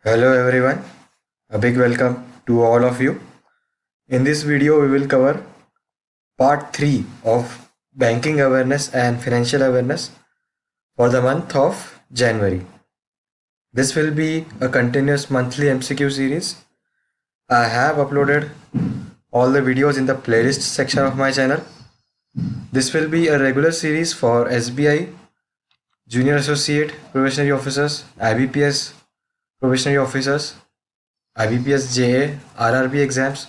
Hello everyone, a big welcome to all of you. In this video, we will cover part 3 of banking awareness and financial awareness for the month of January. This will be a continuous monthly MCQ series. I have uploaded all the videos in the playlist section of my channel. This will be a regular series for SBI, Junior Associate Probationary Officers, IBPS Probationary Officers, IBPS JA, RRB exams,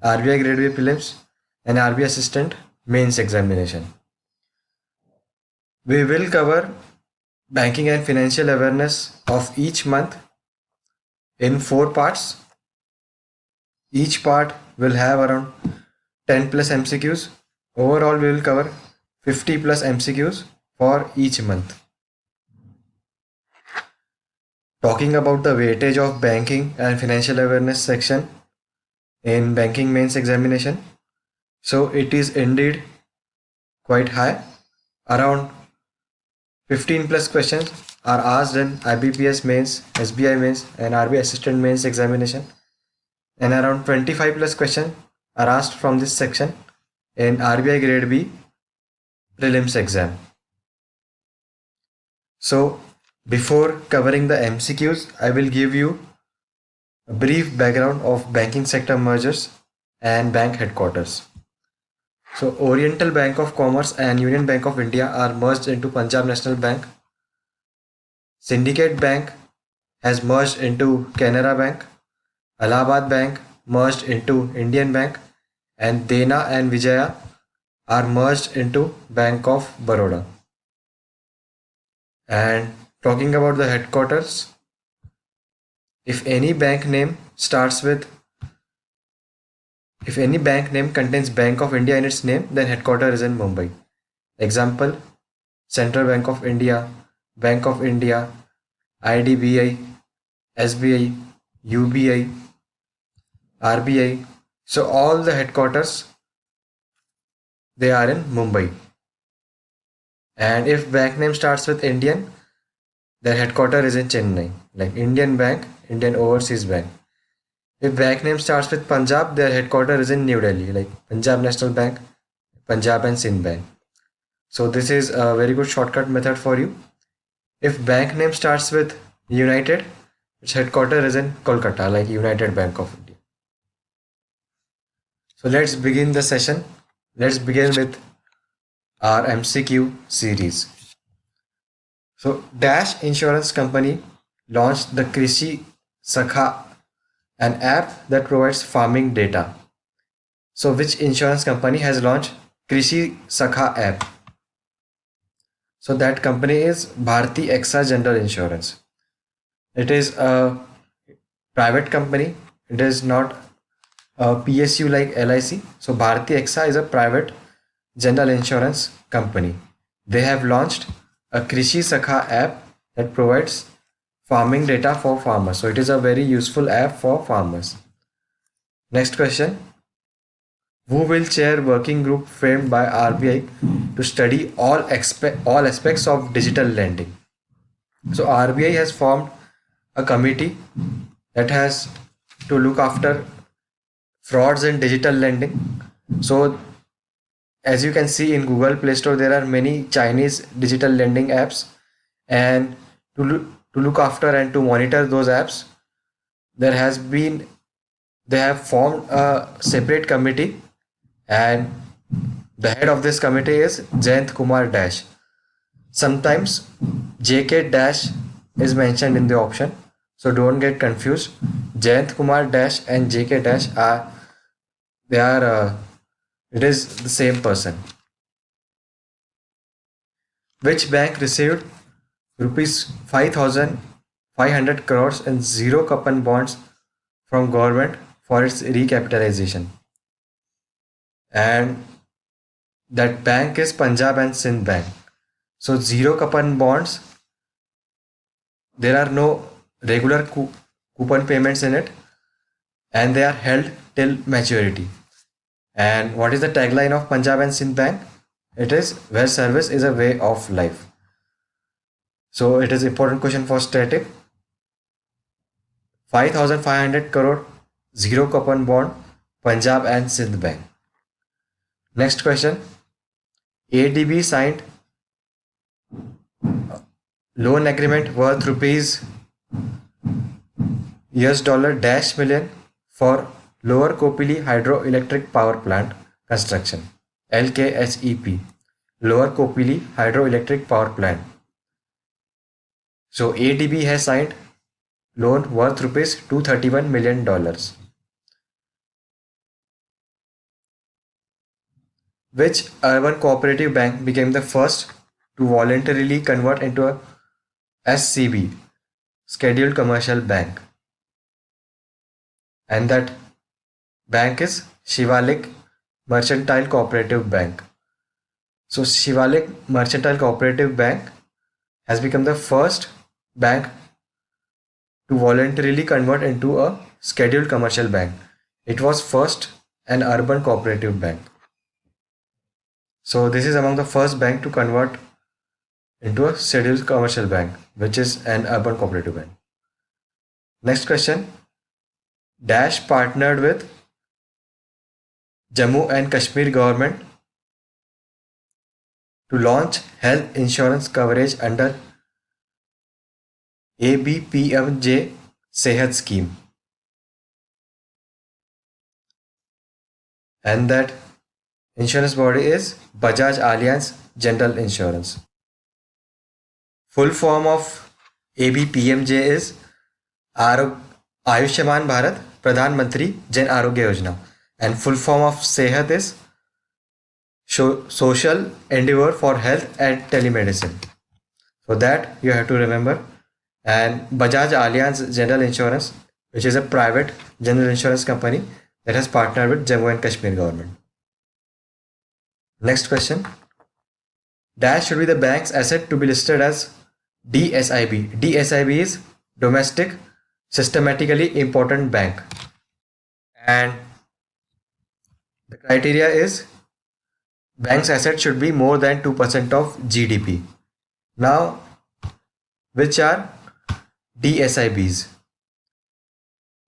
RBI Grade B prelims, and RBI Assistant Mains examination. We will cover banking and financial awareness of each month in 4 parts. Each part will have around 10 plus MCQs. Overall, we will cover 50 plus MCQs for each month. Talking about the weightage of banking and financial awareness section in banking mains examination. So it is indeed quite high. Around 15 plus questions are asked in IBPS mains, SBI mains, and RBI assistant mains examination, and around 25 plus questions are asked from this section in RBI Grade B prelims exam. So before covering the MCQs, I will give you a brief background of banking sector mergers and bank headquarters. So Oriental Bank of Commerce and Union Bank of India are merged into Punjab National Bank. Syndicate Bank has merged into Canara Bank. Allahabad Bank merged into Indian Bank, and Dena and Vijaya are merged into Bank of Baroda. And talking about the headquarters, if any bank name contains Bank of India in its name, then headquarters is in Mumbai. Example: Central Bank of India, Bank of India, IDBI, SBI, UBI, RBI. So all the headquarters, they are in Mumbai. And if bank name starts with Indian, their headquarters is in Chennai, like Indian Bank, Indian Overseas Bank. If bank name starts with Punjab, their headquarters is in New Delhi, like Punjab National Bank, Punjab and Sindh Bank. So this is a very good shortcut method for you. If bank name starts with United, its headquarters is in Kolkata, like United Bank of India. So let's begin the session. Let's begin with our MCQ series. So Dash Insurance Company launched the Krishi Sakha, an app that provides farming data. So which insurance company has launched Krishi Sakha app? So that company is Bharti AXA General Insurance. It is a private company. It is not a PSU like LIC. So Bharti AXA is a private general insurance company. They have launched a Krishi Sakha app that provides farming data for farmers. So it is a very useful app for farmers. Next question. Who will chair working group framed by RBI to study all aspects of digital lending? So RBI has formed a committee that has to look after frauds in digital lending. So as you can see in Google Play Store, there are many Chinese digital lending apps, and to look after and to monitor those apps, they have formed a separate committee, and the head of this committee is Jayant Kumar Dash. Sometimes JK Dash is mentioned in the option, so don't get confused. Jayant Kumar Dash and JK Dash it is the same person. Which bank received rupees 5,500 crores in zero coupon bonds from government for its recapitalization? And that bank is Punjab and Sindh Bank. So zero coupon bonds, there are no regular coupon payments in it, and they are held till maturity. And what is the tagline of Punjab and Sindh Bank? It is where service is a way of life. So it is important question for static. 5,500 crore zero coupon bond, Punjab and Sindh Bank. Next question. ADB signed loan agreement worth rupees US dollar dash million for Lower Kopili Hydroelectric Power Plant construction, LKHEP, Lower Kopili Hydroelectric Power Plant. So ADB has signed loan worth rupees $231 million. Which urban cooperative bank became the first to voluntarily convert into a SCB, Scheduled Commercial Bank? And that bank is Shivalik Mercantile Cooperative Bank. So Shivalik Mercantile Cooperative Bank has become the first bank to voluntarily convert into a scheduled commercial bank. It was first an urban cooperative bank. So this is among the first bank to convert into a scheduled commercial bank, which is an urban cooperative bank. Next question. Dash partnered with Jammu and Kashmir government to launch health insurance coverage under ABPMJ Sehat scheme. And that insurance body is Bajaj Allianz General Insurance. Full form of ABPMJ is Ayushman Bharat Pradhan Mantri Jan Arogya Yojana, and full form of Sehat is Social Endeavor for Health and Telemedicine. So that you have to remember. And Bajaj Allianz General Insurance, which is a private general insurance company that has partnered with Jammu and Kashmir government. Next question. Dash should be the bank's asset to be listed as DSIB. DSIB is Domestic Systematically Important Bank. And the criteria is bank's asset should be more than 2% of GDP. Now, which are DSIBs?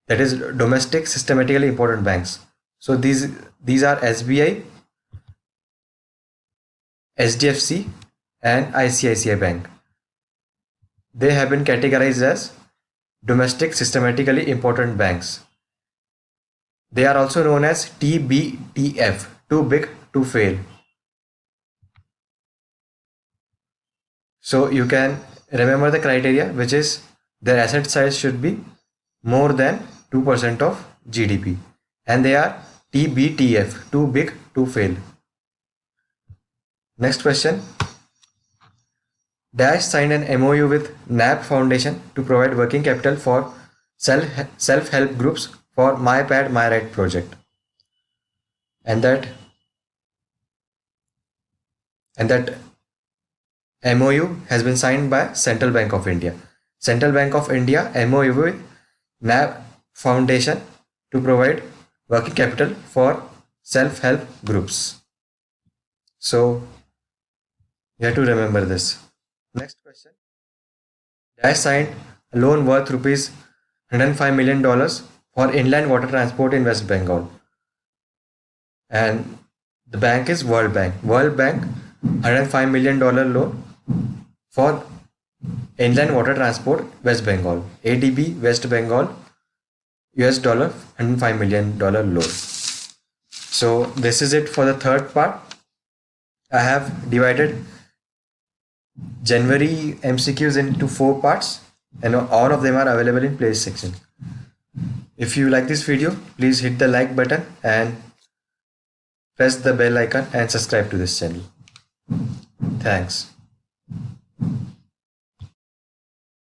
That is Domestic Systematically Important Banks. So these are SBI, SDFC and ICICI Bank. They have been categorized as Domestic Systematically Important Banks. They are also known as TBTF, too big to fail. So you can remember the criteria, which is their asset size should be more than 2% of GDP, and they are TBTF, too big to fail. Next question. Dash signed an MOU with NAB Foundation to provide working capital for self-help groups for MyPad MyRight project. And that MOU has been signed by Central Bank of India. Central Bank of India MOU with NAB Foundation to provide working capital for self-help groups. So you have to remember this. Next question. Dash signed a loan worth rupees $105 million for inland water transport in West Bengal. And the bank is World Bank. World Bank $105 million loan for inland water transport West Bengal. ADB West Bengal US dollar $105 million loan. So this is it for the third part. I have divided January MCQs into 4 parts, and all of them are available in playlist section. If you like this video, please hit the like button and press the bell icon and subscribe to this channel. Thanks.